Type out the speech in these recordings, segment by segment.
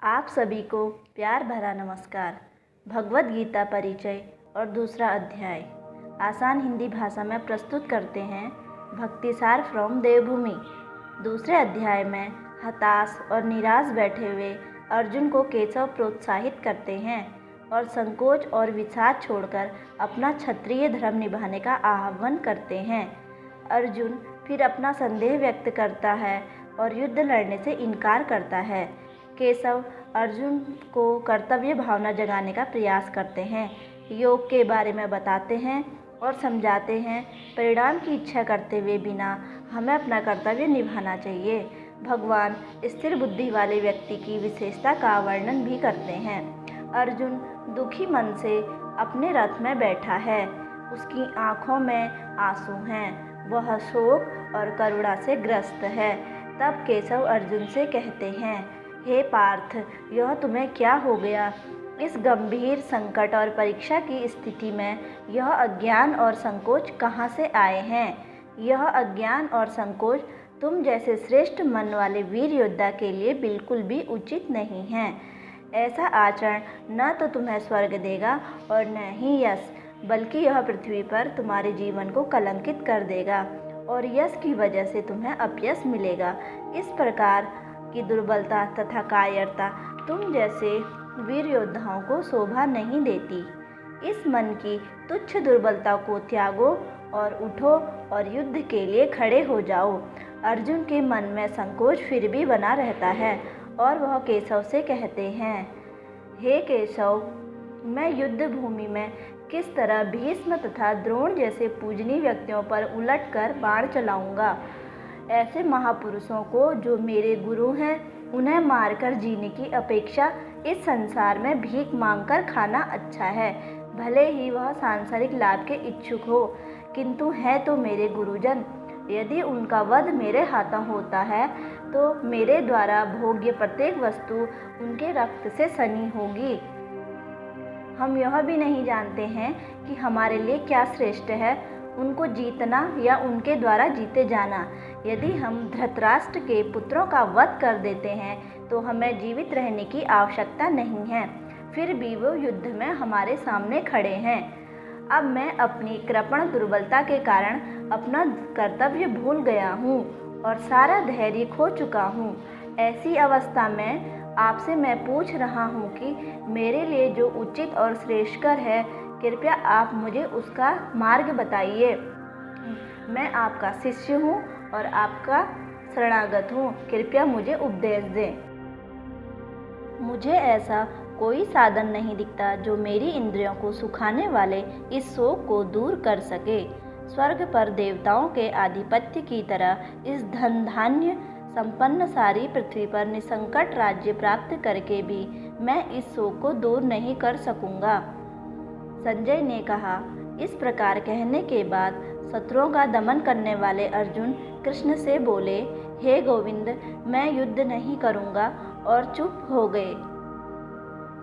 आप सभी को प्यार भरा नमस्कार। भगवद गीता परिचय और दूसरा अध्याय आसान हिंदी भाषा में प्रस्तुत करते हैं भक्तिसार फ्रॉम देवभूमि। दूसरे अध्याय में हताश और निराश बैठे हुए अर्जुन को केशव प्रोत्साहित करते हैं और संकोच और विषाद छोड़कर अपना क्षत्रिय धर्म निभाने का आह्वान करते हैं। अर्जुन फिर अपना संदेह व्यक्त करता है और युद्ध लड़ने से इनकार करता है। केशव अर्जुन को कर्तव्य भावना जगाने का प्रयास करते हैं, योग के बारे में बताते हैं और समझाते हैं परिणाम की इच्छा करते हुए बिना हमें अपना कर्तव्य निभाना चाहिए। भगवान स्थिर बुद्धि वाले व्यक्ति की विशेषता का वर्णन भी करते हैं। अर्जुन दुखी मन से अपने रथ में बैठा है, उसकी आँखों में आंसू हैं, वह शोक और करुणा से ग्रस्त है। तब केशव अर्जुन से कहते हैं, हे पार्थ, यह तुम्हें क्या हो गया? इस गंभीर संकट और परीक्षा की स्थिति में यह अज्ञान और संकोच कहाँ से आए हैं? यह अज्ञान और संकोच तुम जैसे श्रेष्ठ मन वाले वीर योद्धा के लिए बिल्कुल भी उचित नहीं है। ऐसा आचरण न तो तुम्हें स्वर्ग देगा और न ही यश, बल्कि यह पृथ्वी पर तुम्हारे जीवन को कलंकित कर देगा और यश की वजह से तुम्हें अपयश मिलेगा। इस प्रकार की दुर्बलता तथा कायरता तुम जैसे वीर योद्धाओं को शोभा नहीं देती। इस मन की तुच्छ दुर्बलता को त्यागो और उठो और युद्ध के लिए खड़े हो जाओ। अर्जुन के मन में संकोच फिर भी बना रहता है और वह केशव से कहते हैं, हे केशव, मैं युद्ध भूमि में किस तरह भीष्म तथा द्रोण जैसे पूजनीय व्यक्तियों पर उलटकर बाण चलाऊंगा। ऐसे महापुरुषों को जो मेरे गुरु हैं, उन्हें मारकर जीने की अपेक्षा इस संसार में भीख मांगकर खाना अच्छा है। भले ही वह सांसारिक लाभ के इच्छुक हो, किंतु है तो मेरे गुरुजन। यदि उनका वध मेरे हाथों होता है तो मेरे द्वारा भोग्य प्रत्येक वस्तु उनके रक्त से सनी होगी। हम यह भी नहीं जानते हैं कि हमारे लिए क्या श्रेष्ठ है, उनको जीतना या उनके द्वारा जीते जाना। यदि हम धृतराष्ट्र के पुत्रों का वध कर देते हैं तो हमें जीवित रहने की आवश्यकता नहीं है, फिर भी वो युद्ध में हमारे सामने खड़े हैं। अब मैं अपनी कृपण दुर्बलता के कारण अपना कर्तव्य भूल गया हूँ और सारा धैर्य खो चुका हूँ। ऐसी अवस्था में आपसे मैं पूछ रहा हूँ कि मेरे लिए जो उचित और श्रेष्ठकर है, कृपया आप मुझे उसका मार्ग बताइए। मैं आपका शिष्य हूँ और आपका शरणागत हूँ, कृपया मुझे उपदेश दें। मुझे ऐसा कोई साधन नहीं दिखता जो मेरी इंद्रियों को सुखाने वाले इस शोक को दूर कर सके। स्वर्ग पर देवताओं के आधिपत्य की तरह इस धन धान्य संपन्न सारी पृथ्वी पर निसंकट राज्य प्राप्त करके भी मैं इस शोक को दूर नहीं कर सकूंगा। संजय ने कहा। इस प्रकार कहने के बाद शत्रुओं का दमन करने वाले अर्जुन कृष्ण से बोले, हे गोविंद, मैं युद्ध नहीं करूंगा, और चुप हो गए।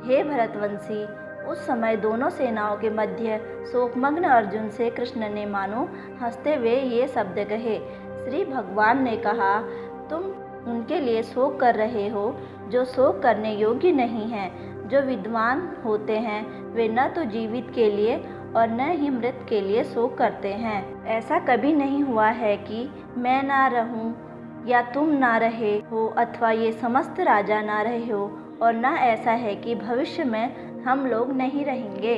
हे भरतवंशी, उस समय दोनों सेनाओं के मध्य शोकमग्न अर्जुन से कृष्ण ने मानो हंसते हुए ये शब्द कहे। श्री भगवान ने कहा, तुम उनके लिए शोक कर रहे हो जो शोक करने योग्य नहीं हैं। जो विद्वान होते हैं वे न तो जीवित के लिए और न ही मृत के लिए शोक करते हैं। ऐसा कभी नहीं हुआ है कि मैं ना रहूं या तुम ना रहे हो अथवा ये समस्त राजा ना रहे हो, और न ऐसा है कि भविष्य में हम लोग नहीं रहेंगे।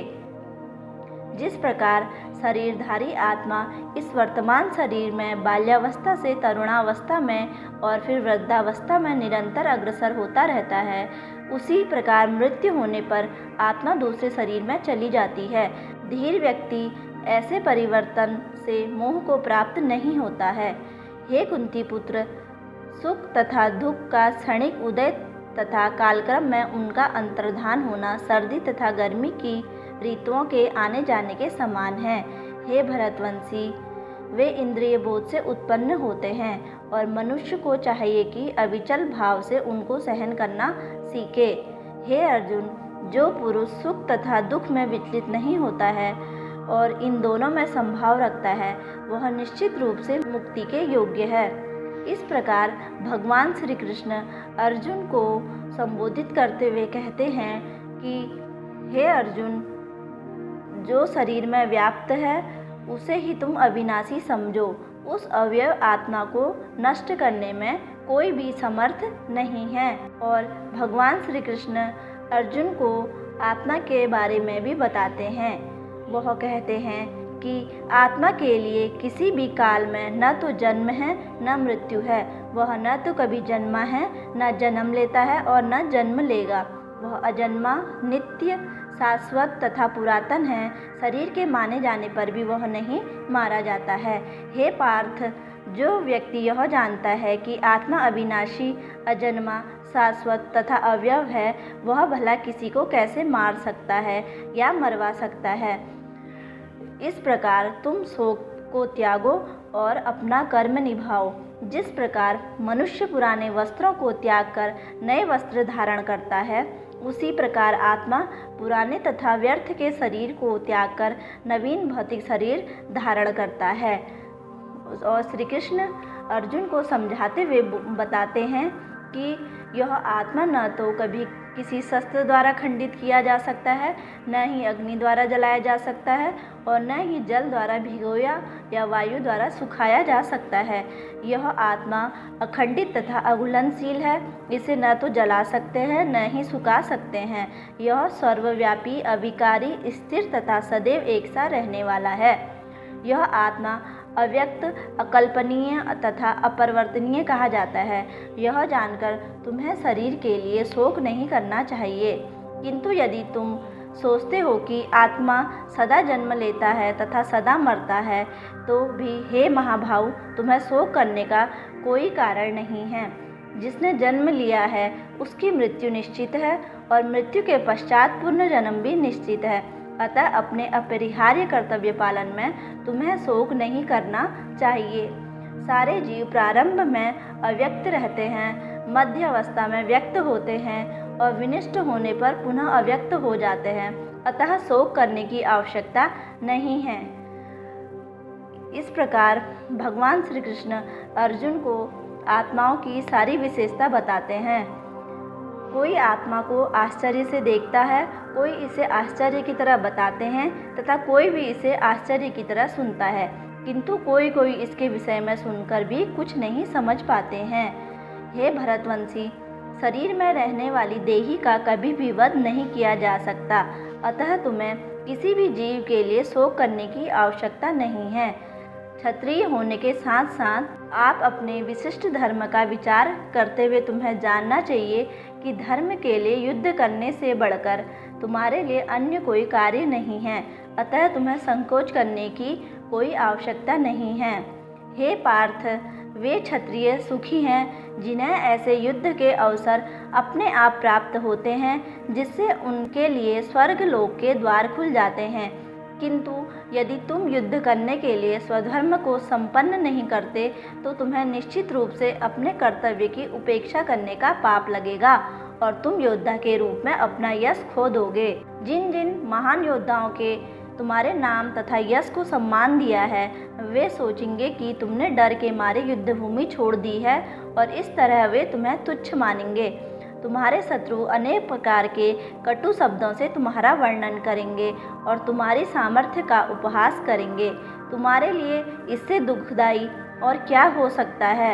जिस प्रकार शरीरधारी आत्मा इस वर्तमान शरीर में बाल्यावस्था से तरुणावस्था में और फिर वृद्धावस्था में निरंतर अग्रसर होता रहता है, उसी प्रकार मृत्यु होने पर आत्मा दूसरे शरीर में चली जाती है। धीर व्यक्ति ऐसे परिवर्तन से मोह को प्राप्त नहीं होता है। हे कुंती पुत्र, सुख तथा दुख का क्षणिक उदय तथा कालक्रम में उनका अंतर्धान होना सर्दी तथा गर्मी की ऋतुओं के आने जाने के समान है। हे भरतवंशी, वे इंद्रिय बोध से उत्पन्न होते हैं और मनुष्य को चाहिए कि अविचल भाव से उनको सहन करना सीखे। हे अर्जुन, जो पुरुष सुख तथा दुख में विचलित नहीं होता है और इन दोनों में संभाव रखता है, वह निश्चित रूप से मुक्ति के योग्य है। इस प्रकार भगवान श्री कृष्ण अर्जुन को संबोधित करते हुए कहते हैं कि हे अर्जुन, जो शरीर में व्याप्त है उसे ही तुम अविनाशी समझो। उस अव्यय आत्मा को नष्ट करने में कोई भी समर्थ नहीं है। और भगवान श्री कृष्ण अर्जुन को आत्मा के बारे में भी बताते हैं। वह कहते हैं कि आत्मा के लिए किसी भी काल में न तो जन्म है न मृत्यु है। वह न तो कभी जन्मा है, न जन्म लेता है और न जन्म लेगा। वह अजन्मा, नित्य, शाश्वत तथा पुरातन है। शरीर के माने जाने पर भी वह नहीं मारा जाता है। हे पार्थ, जो व्यक्ति यह जानता है कि आत्मा अविनाशी, अजन्मा, शाश्वत तथा अव्यय है, वह भला किसी को कैसे मार सकता है या मरवा सकता है। इस प्रकार तुम शोक को त्यागो और अपना कर्म निभाओ। जिस प्रकार मनुष्य पुराने वस्त्रों को त्याग कर नए वस्त्र धारण करता है, उसी प्रकार आत्मा पुराने तथा व्यर्थ के शरीर को त्याग कर नवीन भौतिक शरीर धारण करता है। और श्री कृष्ण अर्जुन को समझाते हुए बताते हैं कि यह आत्मा न तो कभी किसी शस्त्र द्वारा खंडित किया जा सकता है, न ही अग्नि द्वारा जलाया जा सकता है और न ही जल द्वारा भिगोया या वायु द्वारा सुखाया जा सकता है। यह आत्मा अखंडित तथा अघुलनशील है। इसे न तो जला सकते हैं न ही सुखा सकते हैं। यह सर्वव्यापी, अविकारी, स्थिर तथा सदैव एक सा रहने वाला है। यह आत्मा अव्यक्त, अकल्पनीय तथा अपरिवर्तनीय कहा जाता है। यह जानकर तुम्हें शरीर के लिए शोक नहीं करना चाहिए। किंतु यदि तुम सोचते हो कि आत्मा सदा जन्म लेता है तथा सदा मरता है, तो भी हे महाभाव, तुम्हें शोक करने का कोई कारण नहीं है। जिसने जन्म लिया है उसकी मृत्यु निश्चित है और मृत्यु के पश्चात पुनर्जन्म भी निश्चित है। अतः अपने अपरिहार्य कर्तव्य पालन में तुम्हें शोक नहीं करना चाहिए। सारे जीव प्रारंभ में अव्यक्त रहते हैं, मध्य अवस्था में व्यक्त होते हैं और विनिष्ट होने पर पुनः अव्यक्त हो जाते हैं। अतः शोक करने की आवश्यकता नहीं है। इस प्रकार भगवान श्री कृष्ण अर्जुन को आत्माओं की सारी विशेषता बताते हैं। कोई आत्मा को आश्चर्य से देखता है, कोई इसे आश्चर्य की तरह बताते हैं तथा कोई भी इसे आश्चर्य की तरह सुनता है, किंतु कोई कोई इसके विषय में सुनकर भी कुछ नहीं समझ पाते हैं। हे भरतवंशी, शरीर में रहने वाली देही का कभी भी वध नहीं किया जा सकता। अतः तुम्हें किसी भी जीव के लिए शोक करने की आवश्यकता नहीं है। क्षत्रिय होने के साथ साथ आप अपने विशिष्ट धर्म का विचार करते हुए तुम्हें जानना चाहिए कि धर्म के लिए युद्ध करने से बढ़कर तुम्हारे लिए अन्य कोई कार्य नहीं है। अतः तुम्हें संकोच करने की कोई आवश्यकता नहीं है। हे पार्थ, वे क्षत्रिय सुखी हैं जिन्हें ऐसे युद्ध के अवसर अपने आप प्राप्त होते हैं, जिससे उनके लिए स्वर्ग लोक के द्वार खुल जाते हैं। किंतु यदि तुम युद्ध करने के लिए स्वधर्म को संपन्न नहीं करते, तो तुम्हें निश्चित रूप से अपने कर्तव्य की उपेक्षा करने का पाप लगेगा और तुम योद्धा के रूप में अपना यश खो दोगे। जिन जिन महान योद्धाओं के तुम्हारे नाम तथा यश को सम्मान दिया है, वे सोचेंगे कि तुमने डर के मारे युद्धभूमि छोड़ दी है और इस तरह वे तुम्हें तुच्छ मानेंगे। तुम्हारे शत्रु अनेक प्रकार के कटु शब्दों से तुम्हारा वर्णन करेंगे और तुम्हारी सामर्थ्य का उपहास करेंगे। तुम्हारे लिए इससे दुखदाई और क्या हो सकता है।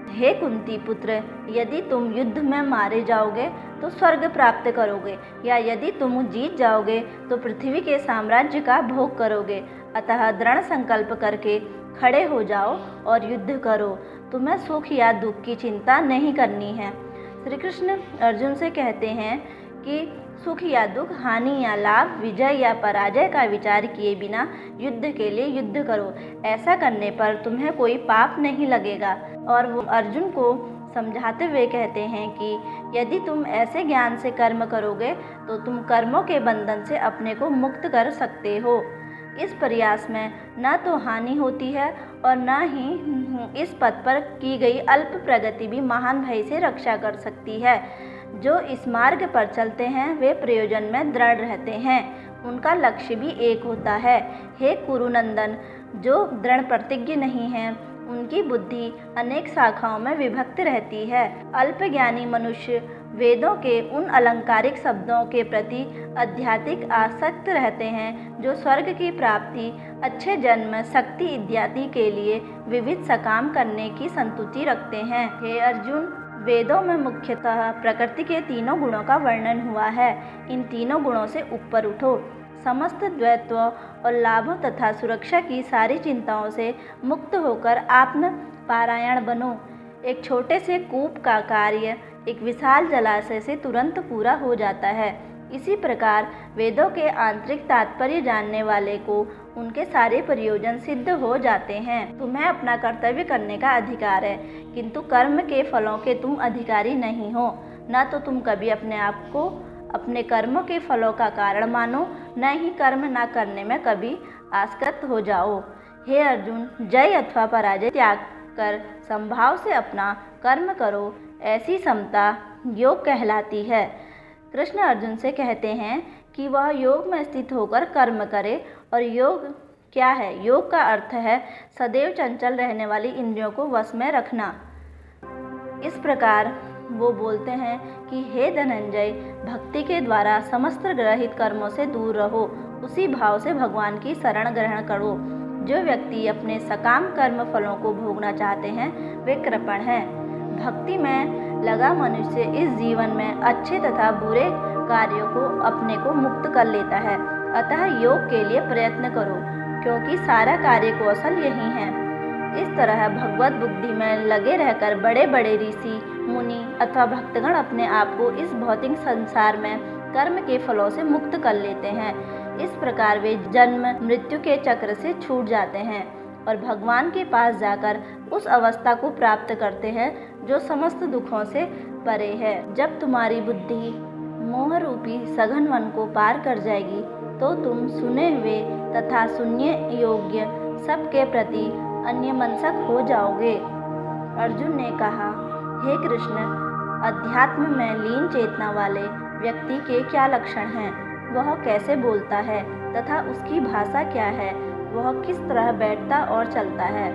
हे कुंती पुत्र, यदि तुम युद्ध में मारे जाओगे तो स्वर्ग प्राप्त करोगे, या यदि तुम जीत जाओगे तो पृथ्वी के साम्राज्य का भोग करोगे। अतः दृढ़ संकल्प करके खड़े हो जाओ और युद्ध करो। तुम्हें सुख या दुख की चिंता नहीं करनी है। श्री कृष्ण अर्जुन से कहते हैं कि सुख या दुख, हानि या लाभ, विजय या पराजय का विचार किए बिना युद्ध के लिए युद्ध करो। ऐसा करने पर तुम्हें कोई पाप नहीं लगेगा। और वो अर्जुन को समझाते हुए कहते हैं कि यदि तुम ऐसे ज्ञान से कर्म करोगे तो तुम कर्मों के बंधन से अपने को मुक्त कर सकते हो। इस प्रयास में न तो हानि होती है और न ही इस पथ पर की गई अल्प प्रगति भी महान भय से रक्षा कर सकती है। जो इस मार्ग पर चलते हैं वे प्रयोजन में दृढ़ रहते हैं, उनका लक्ष्य भी एक होता है। हे कुरुनंदन, जो दृढ़ प्रतिज्ञ नहीं है उनकी बुद्धि अनेक शाखाओं में विभक्त रहती है। अल्पज्ञानी मनुष्य वेदों के उन अलंकारिक शब्दों के प्रति आध्यात्मिक आसक्त रहते हैं जो स्वर्ग की प्राप्ति, अच्छे जन्म, शक्ति इत्यादि के लिए विविध सकाम करने की संतुति रखते हैं। हे अर्जुन, वेदों में मुख्यतः प्रकृति के तीनों गुणों का वर्णन हुआ है। इन तीनों गुणों से ऊपर उठो, समस्त द्वैत्व और लाभों तथा सुरक्षा की सारी चिंताओं से मुक्त होकर आत्म पारायण बनो। एक छोटे से कूप का कार्य एक विशाल जलाशय से तुरंत पूरा हो जाता है। इसी प्रकार वेदों के आंतरिक तात्पर्य जानने वाले को उनके सारे प्रयोजन सिद्ध हो जाते हैं। तुम्हें अपना कर्तव्य करने का अधिकार है, किंतु कर्म के फलों के तुम अधिकारी नहीं हो। न तो तुम कभी अपने आप को अपने कर्मों के फलों का कारण मानो, न ही कर्म न करने में कभी आसक्त हो जाओ। हे अर्जुन, जय अथवा पराजय त्याग कर संभाव से अपना कर्म करो, ऐसी समता योग कहलाती है। कृष्ण अर्जुन से कहते हैं कि वह योग में स्थित होकर कर्म करे। और योग क्या है? योग का अर्थ है सदैव चंचल रहने वाली इंद्रियों को वश में रखना। इस प्रकार वो बोलते हैं कि हे धनंजय, भक्ति के द्वारा समस्त ग्रहित कर्मों से दूर रहो, उसी भाव से भगवान की शरण ग्रहण करो। जो व्यक्ति अपने सकाम कर्म फलों को भोगना चाहते हैं वे कृपण हैं। भक्ति में लगा मनुष्य इस जीवन में अच्छे तथा बुरे कार्यों को अपने को मुक्त कर लेता है। अतः योग के लिए प्रयत्न करो, क्योंकि सारा कार्य कौशल यही है। इस तरह भगवत बुद्धि में लगे रहकर बड़े बड़े ऋषि, मुनि अथवा भक्तगण अपने आप को इस भौतिक संसार में कर्म के फलों से मुक्त कर लेते हैं। इस प्रकार वे जन्म मृत्यु के चक्र से छूट जाते हैं और भगवान के पास जाकर उस अवस्था को प्राप्त करते हैं जो समस्त दुखों से परे है। जब तुम्हारी बुद्धि मोह रूपी सघन वन को पार कर जाएगी तो तुम सुने हुए तथा सुनने योग्य सबके प्रति अन्यमनस्क हो जाओगे। अर्जुन ने कहा, हे कृष्ण, अध्यात्म में लीन चेतना वाले व्यक्ति के क्या लक्षण हैं? वह कैसे बोलता है तथा उसकी भाषा क्या है? वह किस तरह बैठता और चलता है?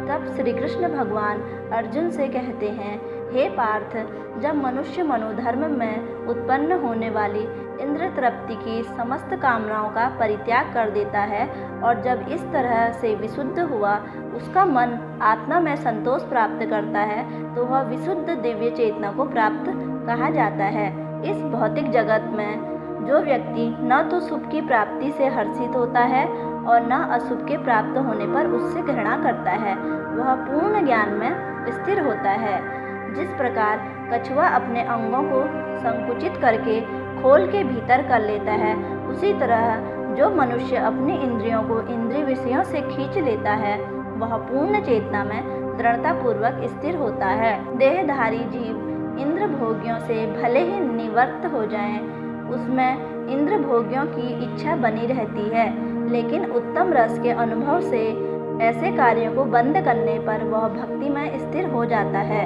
तब श्री कृष्ण भगवान अर्जुन से कहते हैं, हे पार्थ, जब मनुष्य मनोधर्म में उत्पन्न होने वाली इंद्र तृप्ति की समस्त कामनाओं का परित्याग कर देता है और जब इस तरह से विशुद्ध हुआ उसका मन आत्मा में संतोष प्राप्त करता है तो वह विशुद्ध दिव्य चेतना को प्राप्त कहा जाता है। इस भौतिक जगत में जो व्यक्ति न तो शुभ की प्राप्ति से हर्षित होता है और न अशुभ के प्राप्त होने पर उससे घृणा करता है, वह पूर्ण ज्ञान में स्थिर होता है। जिस प्रकार कछुआ अपने अंगों को संकुचित करके खोल के भीतर कर लेता है, उसी तरह जो मनुष्य अपनी इंद्रियों को इंद्रिय विषयों से खींच लेता है वह पूर्ण चेतना में दृढ़तापूर्वक स्थिर होता है। देहधारी जीव इंद्र भोगियों से भले ही निवृत्त हो जाएं, उसमें इंद्र भोगियों की इच्छा बनी रहती है, लेकिन उत्तम रस के अनुभव से ऐसे कार्यों को बंद करने पर वह भक्ति में स्थिर हो जाता है।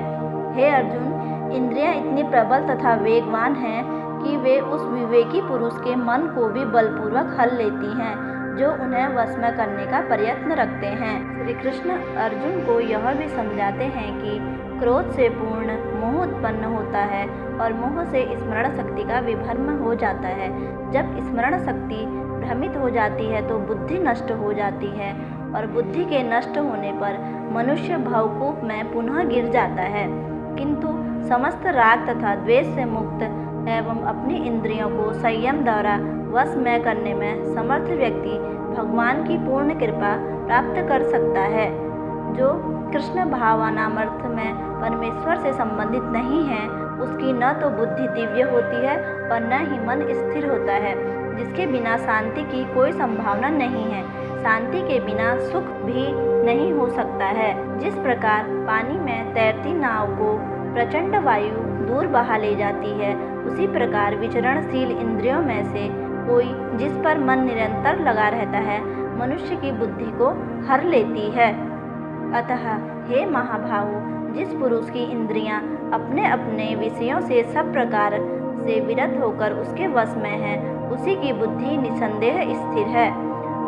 हे अर्जुन, इंद्रियां इतनी प्रबल तथा वेगवान हैं कि वे उस विवेकी पुरुष के मन को भी बलपूर्वक हल लेती हैं जो उन्हें वश में करने का प्रयत्न रखते हैं। श्री कृष्ण अर्जुन को यह भी समझाते हैं कि क्रोध से पूर्ण मोह उत्पन्न होता है और मोह से स्मरण शक्ति का विभ्रम हो जाता है। जब स्मरण शक्ति भ्रमित हो जाती है तो बुद्धि नष्ट हो जाती है और बुद्धि के नष्ट होने पर मनुष्य भवकूप में पुनः गिर जाता है। किंतु समस्त राग तथा द्वेष से मुक्त एवं अपनी इंद्रियों को संयम द्वारा वश में करने में समर्थ व्यक्ति भगवान की पूर्ण कृपा प्राप्त कर सकता है। जो कृष्ण भावनामर्थ में परमेश्वर से संबंधित नहीं है उसकी न तो बुद्धि दिव्य होती है और न ही मन स्थिर होता है, जिसके बिना शांति की कोई संभावना नहीं है। शांति के बिना सुख भी नहीं हो सकता है। जिस प्रकार पानी में तैरती नाव को प्रचंड वायु दूर बहा ले जाती है, उसी प्रकार विचरणशील इंद्रियों में से कोई जिस पर मन निरंतर लगा रहता है मनुष्य की बुद्धि को हर लेती है। अतः हे महाभावो, जिस पुरुष की इंद्रियां अपने अपने विषयों से सब प्रकार से विरत होकर उसके वश में है, उसी की बुद्धि निसंदेह स्थिर है।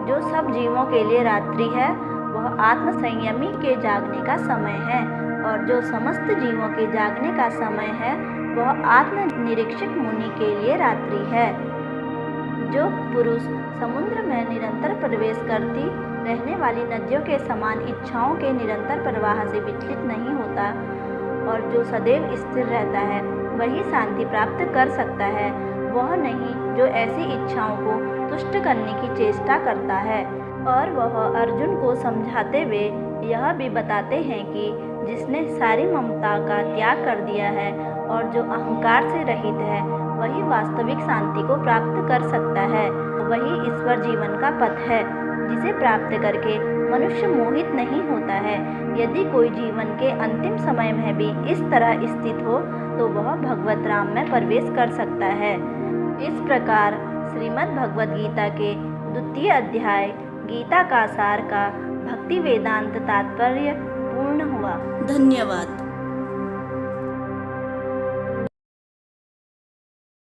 जो सब जीवों के लिए रात्रि है वह आत्म संयमी के जागने का समय है, और जो समस्त जीवों के जागने का समय है वह आत्म निरीक्षक मुनि के लिए रात्रि है। जो पुरुष समुद्र में निरंतर प्रवेश करती रहने वाली नदियों के समान इच्छाओं के निरंतर प्रवाह से विचलित नहीं होता और जो सदैव स्थिर रहता है, वही शांति प्राप्त कर सकता है। वह नहीं जो ऐसी इच्छाओं को तुष्ट करने की चेष्टा करता है। और वह अर्जुन को समझाते हुए यह भी बताते हैं कि जिसने सारी ममता का त्याग कर दिया है और जो अहंकार से रहित है, वही वास्तविक शांति को प्राप्त कर सकता है। वही ईश्वर जीवन का पथ है, जिसे प्राप्त करके मनुष्य मोहित नहीं होता है। यदि कोई जीवन के अंतिम समय में भी इस तरह स्थित हो तो वह भगवत राम में प्रवेश कर सकता है। इस प्रकार श्रीमद् भगवद गीता के 2 अध्याय गीता का सार का भक्ति वेदांत तात्पर्य पूर्ण हुआ। धन्यवाद।